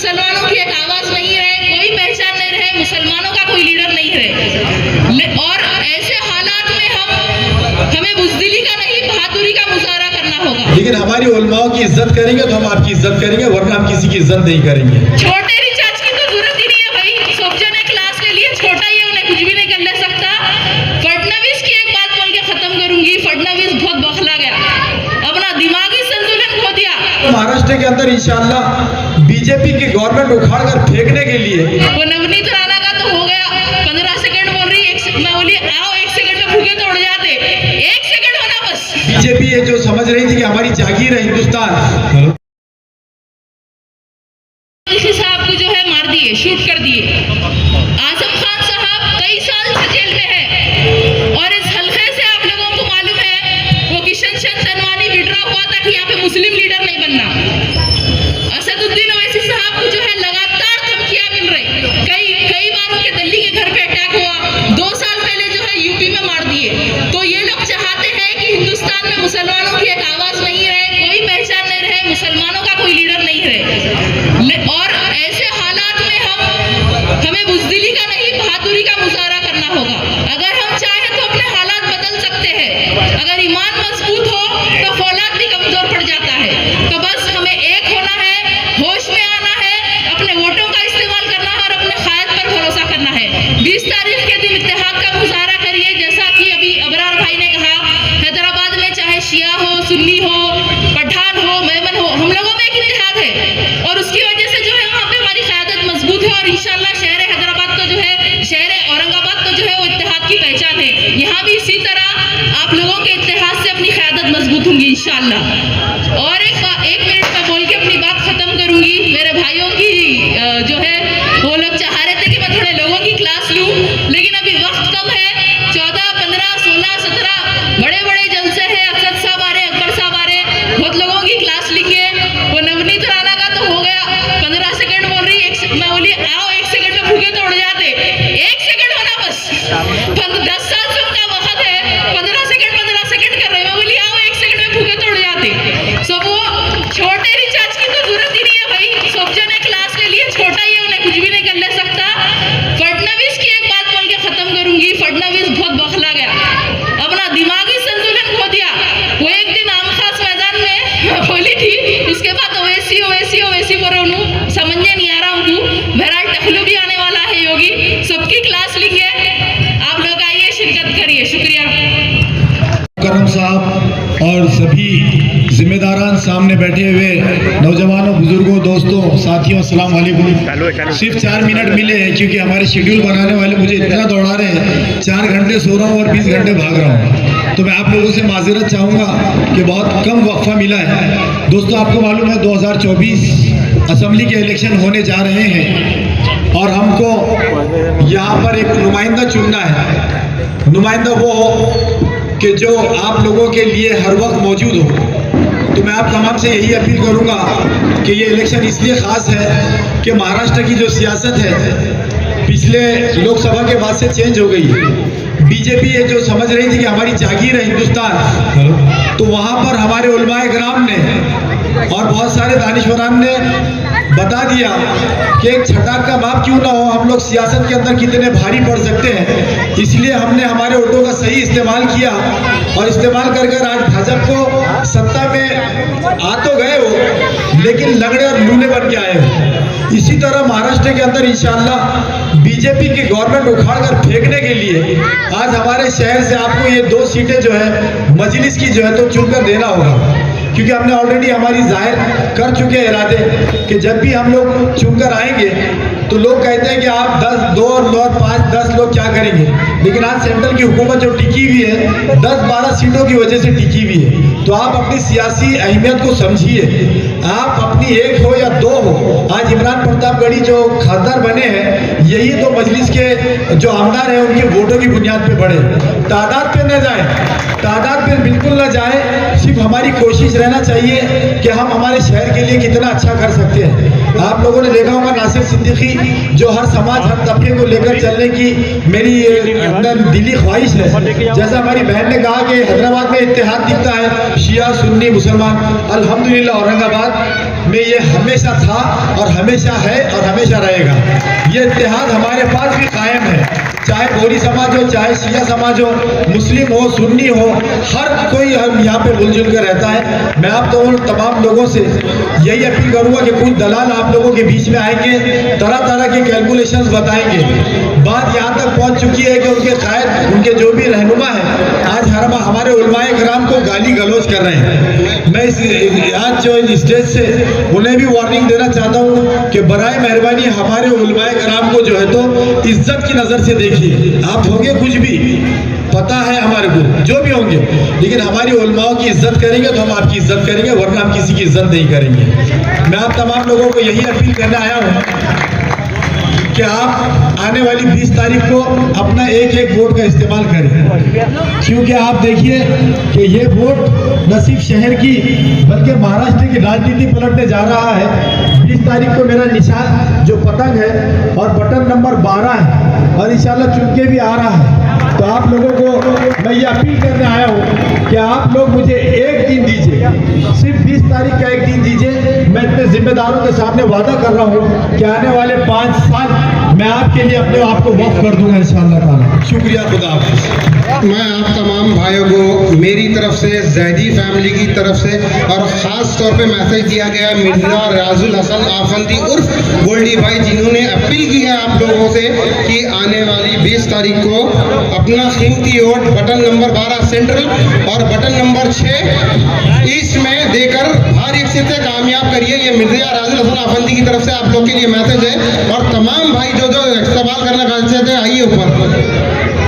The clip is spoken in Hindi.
मुसलमानों की एक आवाज नहीं रहे, कोई पहचान नहीं रहे, मुसलमानों का कोई लीडर नहीं रहे। और ऐसे हालात में हमें बुज़दिली का नहीं, बहादुरी का मुजाहरा करना होगा। लेकिन हमारी उलमाओं की इज्जत करेंगे तो हम आपकी इज्जत करेंगे, वरना हम किसी की इज्जत नहीं करेंगे। छोटे रिचार्ज की तो जरूरत ही नहीं है भाई, सोचा ने क्लास ले लिए, छोटा ही उन्हें कुछ भी नहीं कर ले सकता। फडणवीस की एक बात बोल के खत्म करूंगी। फडणवीस बहुत बौखला गया, अपना दिमागी संतुलन खो दिया। महाराष्ट्र के अंदर इंशाअल्लाह बीजेपी की गवर्नमेंट उखाड़ कर फेंकने के लिए वो नवनीत राणा का तो हो गया, 15 सेकंड बोल रही, मैं बोली आओ 1 सेकंड में भूखे तोड़ जाते, 1 सेकंड होना बस। बीजेपी ये जो समझ रही थी कि हमारी जागीर है हिंदुस्तान, इसी साहब को जो है मार दिए, शूट कर दिए। आजम खान साहब कई साल से जेल में है और इस हल्के से आप लोगों को मालूम है वो किशन चंद तनवानी विड्रॉ हुआ था कि यहाँ पे मुस्लिम लीडर नहीं बनना। असदुद्दीन ओवैसी साहब को जो है लगातार धमकियां मिल रही, कई बार उनके दिल्ली के घर पे अटैक हुआ, 2 साल पहले जो है यूपी में मार दिए। तो ये लोग चाहते हैं कि हिंदुस्तान में मुसलमानों की एक आवाज नहीं रहे, कोई पहचान नहीं रहे, मुसलमानों का कोई लीडर नहीं रहे। और ऐसे हालात में हमें बुज़दिली का नहीं, बहादुरी का मुजाहरा करना होगा। अगर हम चाहें तो अपने हालात बदल सकते हैं। अगर ईमान मजबूत हो तो फौलाद भी कमजोर पड़ जाता है। तो बस हमें एक होना है, होश में आना है, अपने वोटों का इस्तेमाल करना है और अपने कायद पर भरोसा करना है। 20 तारीख के दिन इत्तेहाद का मुजाहरा करिए। जैसा कि अभी अबरार भाई ने कहा, हैदराबाद में चाहे शिया हो, सुन्नी हो, पठान हो, मेमन हो, हम लोगों में एक इत्तेहाद है और उसकी वजह से जो है वहाँ पे हमारी क़यादत मजबूत है। और इंशाल्लाह शहर हैदराबाद तो जो है, शहर औरंगाबाद तो जो है वो इत्तेहाद की पहचान है। यहाँ भी इसी तरह आप लोगों के इत्तेहाद से अपनी क़यादत मजबूत होंगी इंशाल्लाह। और एक मिनट में बोल के अपनी बात खत्म करूंगी। मेरे भाइयों की जो है वो लोग चाह रहे थे कि मैं थोड़े लोगों की क्लास लूं, लेकिन अभी वक्त कम है। 14, 15, 16, 17 बड़े बड़े जलसे हैं। असद साहब आ रहे, अकबर साहब आ रहे, बहुत लोगों की क्लास लिखिए। वो नवनीत राणा का तो हो गया, 15 सेकंड बोल रही, मैं बोली आओ 1 सेकंड में भूखे तोड़ जाते, 1 सेकंड होना बस। 10 साल से उनका वक्त है, 15 सेकंड कर रहे, मैं बोली आओ 1 सेकंड में भूखे तोड़ जाते। सो वो छोटे रिचार्ज की तो जरूरत ही नहीं है भाई, सोचा ने क्लास ले लिए, छोटा ही उन्हें कुछ भी नहीं कर ले सकता। फडणवीस की एक बात बोल के खत्म करूंगी। फडणवीस बहुत बौखला गया, अपना दिमागी संतुलन खो दिया। वो एक दिन आम खास मैदान में बोली थी, उसके बाद ओवैसी ओवैसी ओवैसी बोल रहा हूँ, समझने नहीं आ रहा हूँ। बहरहाल टखलू भी आने वाला है योगी, सबकी क्लास लिखिए, आप लोग आइए शिरकत करिए। शुक्रिया। करम साहब और सभी जिम्मेदारान सामने बैठे हुए नौजवानों, बुजुर्गों, दोस्तों, साथियों, अस्सलाम वालेकुम। सिर्फ 4 मिनट मिले हैं क्योंकि हमारे शेड्यूल बनाने वाले मुझे इतना दौड़ा रहे हैं, 4 घंटे सो रहा हूँ और 20 घंटे भाग रहा हूँ। तो मैं आप लोगों से माजरत चाहूँगा कि बहुत कम वक्फा मिला है। दोस्तों, आपको मालूम है 2024 असम्बली के इलेक्शन होने जा रहे हैं और हमको यहाँ पर एक नुमाइंदा चुनना है। नुमाइंदा वो हो कि जो आप लोगों के लिए हर वक्त मौजूद हो। तो मैं आप तमाम से यही अपील करूंगा कि ये इलेक्शन इसलिए ख़ास है कि महाराष्ट्र की जो सियासत है पिछले लोकसभा के बाद से चेंज हो गई है। बीजेपी ये जो समझ रही थी कि हमारी जागीर है हिंदुस्तान, तो वहाँ पर हमारे उलमाए किराम ने और बहुत सारे दानिशवरान ने बता दिया कि एक छटाक का माप क्यों ना हो, हम लोग सियासत के अंदर कितने भारी पड़ सकते हैं। इसलिए हमने हमारे वोटों का सही इस्तेमाल किया और इस्तेमाल कर कर आज भाजपा को सत्ता में आ तो गए हो, लेकिन लगड़े और लूले बन के आए हो। इसी तरह महाराष्ट्र के अंदर इंशाअल्लाह बीजेपी की गवर्नमेंट उखाड़ कर फेंकने के लिए आज हमारे शहर से आपको ये 2 सीटें जो है मजलिस की जो है तो चुनकर देना होगा, क्योंकि हमने ऑलरेडी हमारी जाहिर कर चुके हैं इरादे कि जब भी हम लोग चुनकर आएंगे तो लोग कहते हैं कि आप 10, 2 और 5, 10 लोग क्या करेंगे। लेकिन आज सेंट्रल की हुकूमत जो टिकी हुई है 10-12 सीटों की वजह से टिकी हुई है। तो आप अपनी सियासी अहमियत को समझिए, आप अपनी 1 हो या 2 हो। आज इमरान प्रतापगढ़ी जो खासदार बने हैं, यही तो मजलिस के जो आमदार हैं उनके वोटों की बुनियाद पे बढ़े। तादाद पे न जाए, तादाद पे बिल्कुल न जाए, सिर्फ हमारी कोशिश रहना चाहिए कि हम हमारे शहर के लिए कितना अच्छा कर सकते हैं। आप लोगों ने देखा होगा नासिर सिद्दीकी जो हर समाज हर तबके को लेकर चलने की मेरी अंदर दिली ख्वाहिश है। जैसा हमारी बहन ने कहा कि हैदराबाद में इत्तेहाद दिखता है, शिया सुन्नी मुसलमान, अल्हम्दुलिल्लाह औरंगाबाद में ये हमेशा था और हमेशा है और हमेशा रहेगा। ये इत्तेहाद हमारे पास भी कायम है, चाहे बोरी समाज हो, चाहे शिया समाज हो, मुस्लिम हो, सुन्नी हो, हर कोई हम यहाँ पे मिलजुल कर रहता है। मैं आप तो तमाम लोगों से यही अपील करूँगा कि कुछ दलाल आप लोगों के बीच में आएंगे, तरह तरह के कैलकुलेशंस बताएंगे। बात यहाँ तक पहुँच चुकी है कि उनके कायद, उनके जो भी रहनुमा है, आज हमारे उलमाए कराम को गाली गलौज कर रहे हैं। मैं आज जो स्टेज से उन्हें भी वार्निंग देना चाहता हूँ कि बराए मेहरबानी हमारे उलमाए कराम को जो है तो इज्जत की नज़र से देखिए। आप होंगे कुछ भी, पता है हमारे को, जो भी होंगे, लेकिन हमारी उलमाओं की इज्जत करेंगे तो हम आपकी इज्जत करेंगे, वरना हम किसी की इज्जत नहीं करेंगे। मैं आप तमाम लोगों को यही अपील करने आया हूँ कि आप आने वाली 20 तारीख को अपना एक एक वोट का इस्तेमाल करें, क्योंकि आप देखिए कि ये वोट न सिर्फ शहर की बल्कि महाराष्ट्र की राजनीति पलटने जा रहा है। 20 तारीख को मेरा निशान जो पतंग है और बटन नंबर 12 है और इंशाल्लाह चुन के भी आ रहा है। तो आप लोगों को मैं ये अपील करने आया हूँ कि आप लोग मुझे एक दिन दीजिए, सिर्फ 20 तारीख का एक दिन दीजिए। मैं इतने जिम्मेदारों के सामने वादा कर रहा हूँ कि आने वाले 5 साल मैं आपके लिए अपने आप को वक्फ कर दूंगा इंशाअल्लाह ताला। शुक्रिया, खुदा हाफिज़। मैं आप तमाम भाइयों को मेरी तरफ से, जैदी फैमिली की तरफ से और ख़ास तौर पे मैसेज दिया गया है मिर्ज़ा राजुल हसन आफंदी उर्फ गोल्डी भाई, जिन्होंने अपील की है आप लोगों से कि आने वाली 20 तारीख को अपना कीमती वोट बटन नंबर 12 सेंट्रल और बटन नंबर 6 ईस्ट में देकर भारी अक्सर से कामयाब करिए। ये मिर्ज़ा राजुल हसन आफंदी की तरफ से आप लोग के लिए मैसेज है। और तमाम भाई जो सवाल करना चाहते हैं, आइए ऊपर।